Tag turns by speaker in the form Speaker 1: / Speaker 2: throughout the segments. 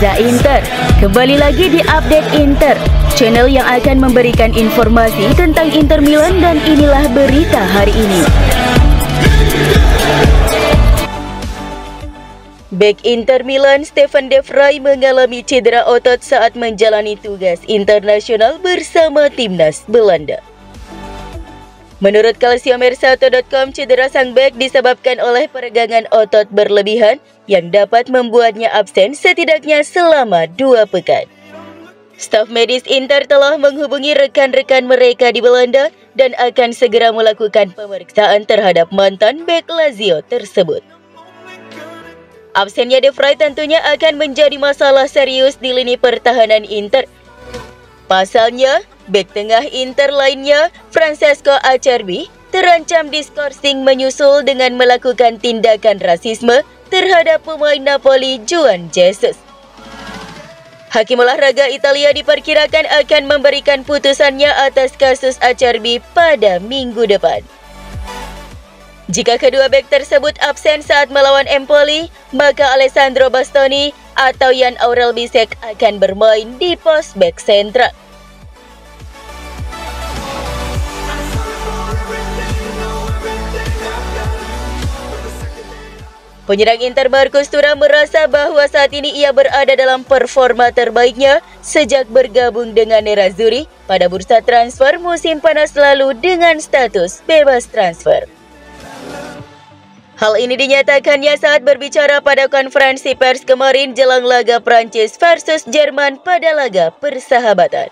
Speaker 1: Liga Inter. Kembali lagi di Update Inter, channel yang akan memberikan informasi tentang Inter Milan, dan inilah berita hari ini. Bek Inter Milan Stefan De Vrij mengalami cedera otot saat menjalani tugas internasional bersama timnas Belanda. Menurut Kalsiomer1.com, cedera sang bek disebabkan oleh peregangan otot berlebihan yang dapat membuatnya absen setidaknya selama 2 pekan. Staf medis Inter telah menghubungi rekan-rekan mereka di Belanda dan akan segera melakukan pemeriksaan terhadap mantan bek Lazio tersebut. Absennya De Vrij tentunya akan menjadi masalah serius di lini pertahanan Inter. Pasalnya, bek tengah Inter lainnya, Francesco Acerbi, terancam diskorsing menyusul dengan melakukan tindakan rasisme terhadap pemain Napoli Juan Jesus. Hakim olahraga Italia diperkirakan akan memberikan putusannya atas kasus Acerbi pada minggu depan. Jika kedua bek tersebut absen saat melawan Empoli, maka Alessandro Bastoni atau Jan Aurel Bisek akan bermain di pos bek sentral. Penyerang Inter Marcus Thuram merasa bahwa saat ini ia berada dalam performa terbaiknya sejak bergabung dengan Nerazzurri pada bursa transfer musim panas lalu dengan status bebas transfer. Hal ini dinyatakannya saat berbicara pada konferensi pers kemarin jelang laga Prancis versus Jerman pada laga persahabatan.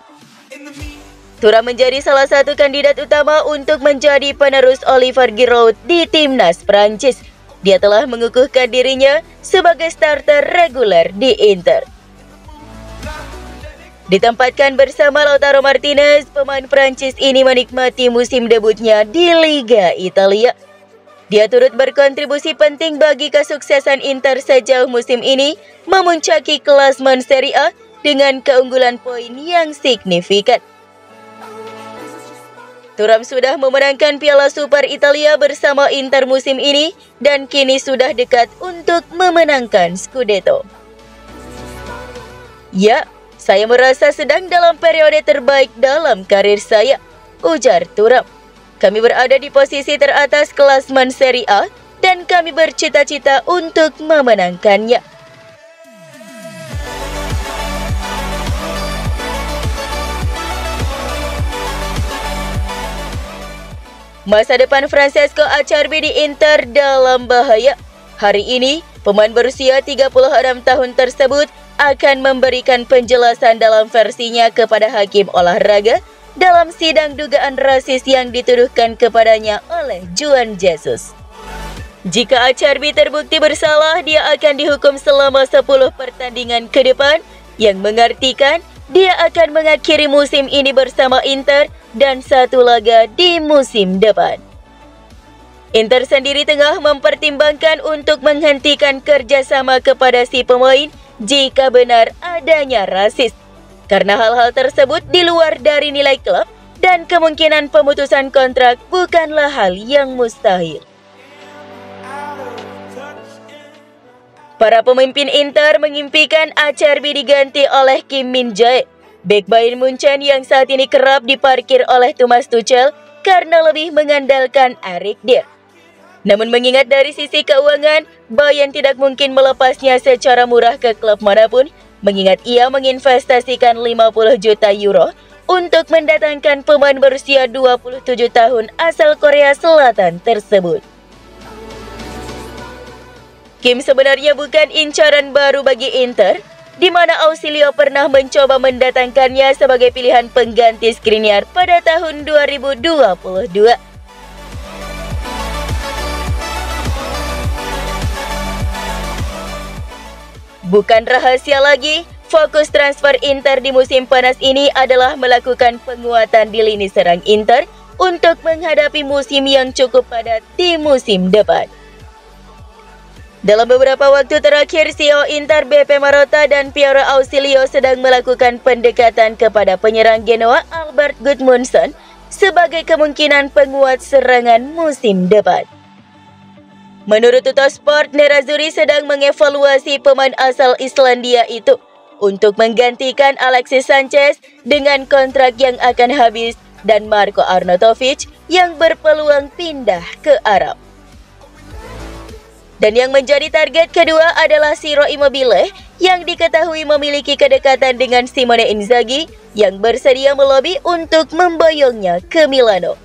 Speaker 1: Thuram menjadi salah satu kandidat utama untuk menjadi penerus Olivier Giroud di timnas Prancis. Dia telah mengukuhkan dirinya sebagai starter reguler di Inter. Ditempatkan bersama Lautaro Martinez, pemain Prancis ini menikmati musim debutnya di Liga Italia. Dia turut berkontribusi penting bagi kesuksesan Inter sejauh musim ini, memuncaki klasemen Serie A dengan keunggulan poin yang signifikan. Thuram sudah memenangkan Piala Super Italia bersama Inter musim ini dan kini sudah dekat untuk memenangkan Scudetto. Ya, saya merasa sedang dalam periode terbaik dalam karir saya, ujar Thuram. Kami berada di posisi teratas klasemen Serie A dan kami bercita-cita untuk memenangkannya. Masa depan Francesco Acerbi di Inter dalam bahaya. Hari ini, pemain berusia 36 tahun tersebut akan memberikan penjelasan dalam versinya kepada hakim olahraga dalam sidang dugaan rasis yang dituduhkan kepadanya oleh Juan Jesus. Jika Acerbi terbukti bersalah, dia akan dihukum selama 10 pertandingan ke depan, yang mengartikan dia akan mengakhiri musim ini bersama Inter dan 1 laga di musim depan. Inter sendiri tengah mempertimbangkan untuk menghentikan kerjasama kepada si pemain jika benar adanya rasis, karena hal-hal tersebut di luar dari nilai klub dan kemungkinan pemutusan kontrak bukanlah hal yang mustahil. Para pemimpin Inter mengimpikan Acerbi diganti oleh Kim Min-jae, bek Bayern Munchen yang saat ini kerap diparkir oleh Thomas Tuchel karena lebih mengandalkan Eric Dier. Namun mengingat dari sisi keuangan, Bayern tidak mungkin melepasnya secara murah ke klub manapun, mengingat ia menginvestasikan 50 juta euro untuk mendatangkan pemain berusia 27 tahun asal Korea Selatan tersebut. Kim sebenarnya bukan incaran baru bagi Inter, di mana Ausilio pernah mencoba mendatangkannya sebagai pilihan pengganti Skriniar pada tahun 2022. Bukan rahasia lagi, fokus transfer Inter di musim panas ini adalah melakukan penguatan di lini serang Inter untuk menghadapi musim yang cukup padat di musim depan. Dalam beberapa waktu terakhir, CEO Inter BP Marotta dan Piero Ausilio sedang melakukan pendekatan kepada penyerang Genoa Albert Gudmundsson sebagai kemungkinan penguat serangan musim depan. Menurut Tuttosport, Nerazzurri sedang mengevaluasi pemain asal Islandia itu. untuk menggantikan Alexis Sanchez dengan kontrak yang akan habis dan Marko Arnautovic yang berpeluang pindah ke Arab. Dan yang menjadi target kedua adalah Ciro Immobile yang diketahui memiliki kedekatan dengan Simone Inzaghi yang bersedia melobi untuk memboyongnya ke Milano.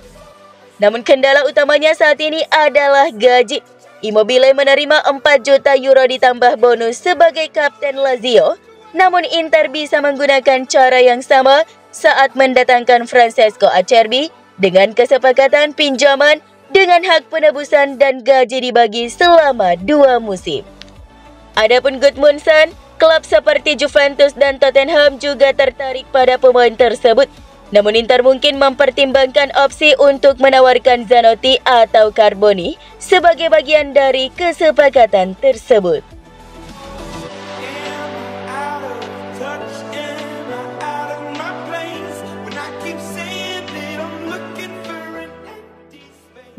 Speaker 1: Namun kendala utamanya saat ini adalah gaji. Immobile menerima 4 juta euro ditambah bonus sebagai kapten Lazio, namun Inter bisa menggunakan cara yang sama saat mendatangkan Francesco Acerbi dengan kesepakatan pinjaman dengan hak penebusan dan gaji dibagi selama 2 musim. Adapun Gudmundsson, klub seperti Juventus dan Tottenham juga tertarik pada pemain tersebut. Namun Inter mungkin mempertimbangkan opsi untuk menawarkan Zanotti atau Carboni sebagai bagian dari kesepakatan tersebut.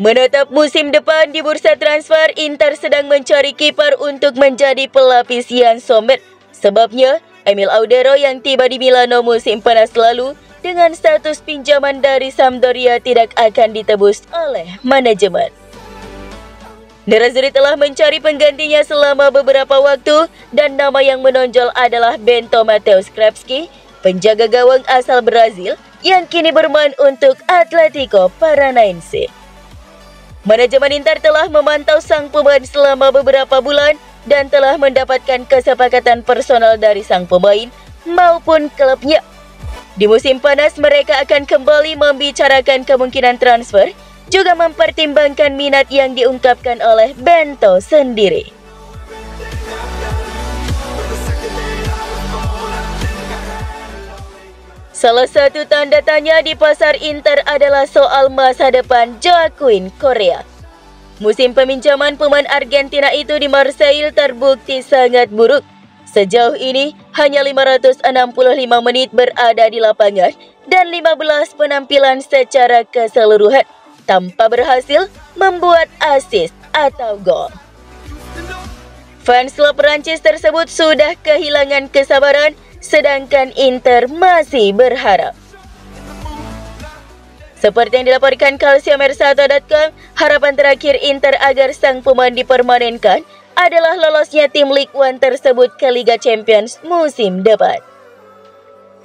Speaker 1: Menatap musim depan di bursa transfer, Inter sedang mencari kiper untuk menjadi pelapis Yann Sommer. Sebabnya, Emil Audero yang tiba di Milano musim panas lalu dengan status pinjaman dari Sampdoria tidak akan ditebus oleh manajemen. Nerazzurri telah mencari penggantinya selama beberapa waktu dan nama yang menonjol adalah Bento Mateus Krepski, penjaga gawang asal Brazil yang kini bermain untuk Atletico Paranaense. Manajemen Inter telah memantau sang pemain selama beberapa bulan dan telah mendapatkan kesepakatan personal dari sang pemain maupun klubnya. Di musim panas mereka akan kembali membicarakan kemungkinan transfer, juga mempertimbangkan minat yang diungkapkan oleh Bento sendiri. Salah satu tanda tanya di pasar Inter adalah soal masa depan Joaquin Correa. Musim peminjaman pemain Argentina itu di Marseille terbukti sangat buruk. Sejauh ini hanya 565 menit berada di lapangan dan 15 penampilan secara keseluruhan tanpa berhasil membuat assist atau gol. Fans klub Prancis tersebut sudah kehilangan kesabaran, sedangkan Inter masih berharap. Seperti yang dilaporkan Calciomercato.com, harapan terakhir Inter agar sang pemain dipermanenkan adalah lolosnya tim Ligue 1 tersebut ke Liga Champions musim depan.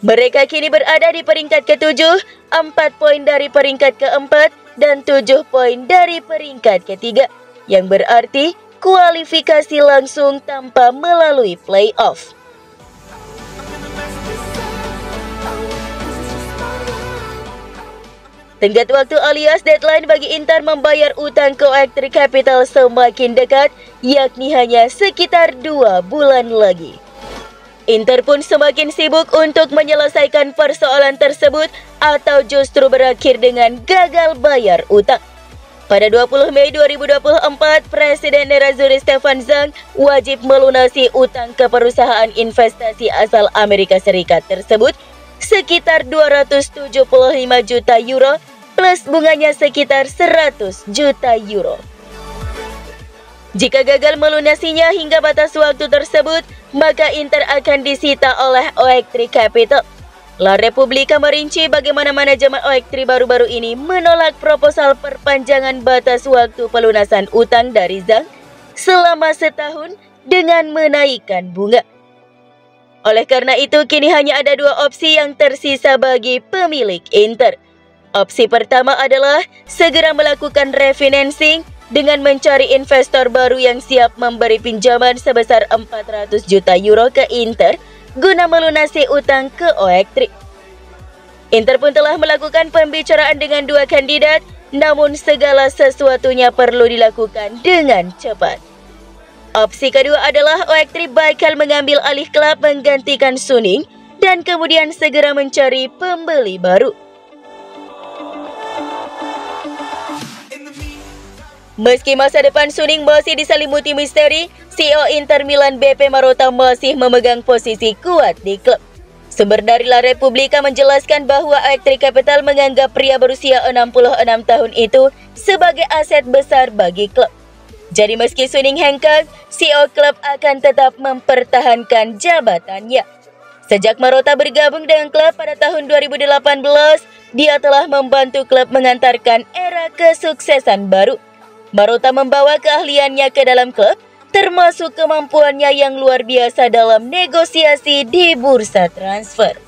Speaker 1: Mereka kini berada di peringkat ke-7, 4 poin dari peringkat ke-4 dan 7 poin dari peringkat ke-3, yang berarti kualifikasi langsung tanpa melalui play-off. Tenggat waktu alias deadline bagi Inter membayar utang ke OEK Capital semakin dekat, yakni hanya sekitar 2 bulan lagi. Inter pun semakin sibuk untuk menyelesaikan persoalan tersebut atau justru berakhir dengan gagal bayar utang. Pada 20 Mei 2024, Presiden Nerazzurri Stefan Zhang wajib melunasi utang ke perusahaan investasi asal Amerika Serikat tersebut sekitar 275 juta euro plus bunganya sekitar 100 juta euro. Jika gagal melunasinya hingga batas waktu tersebut, maka Inter akan disita oleh OEK Capital. La Repubblica merinci bagaimana manajemen OEK baru-baru ini menolak proposal perpanjangan batas waktu pelunasan utang dari Zhang selama setahun dengan menaikkan bunga. Oleh karena itu, kini hanya ada 2 opsi yang tersisa bagi pemilik Inter. Opsi pertama adalah segera melakukan refinancing dengan mencari investor baru yang siap memberi pinjaman sebesar 400 juta euro ke Inter guna melunasi utang ke OEK. Inter pun telah melakukan pembicaraan dengan 2 kandidat, namun segala sesuatunya perlu dilakukan dengan cepat. Opsi kedua adalah OEK bakal mengambil alih klub menggantikan Suning dan kemudian segera mencari pembeli baru. Meski masa depan Suning masih diselimuti misteri, CEO Inter Milan BP Marotta masih memegang posisi kuat di klub. Sumber dari La Repubblica menjelaskan bahwa OEK Capital menganggap pria berusia 66 tahun itu sebagai aset besar bagi klub. Jadi meski Suning hengkang, CEO klub akan tetap mempertahankan jabatannya. Sejak Marotta bergabung dengan klub pada tahun 2018, dia telah membantu klub mengantarkan era kesuksesan baru. Marotta membawa keahliannya ke dalam klub, termasuk kemampuannya yang luar biasa dalam negosiasi di bursa transfer.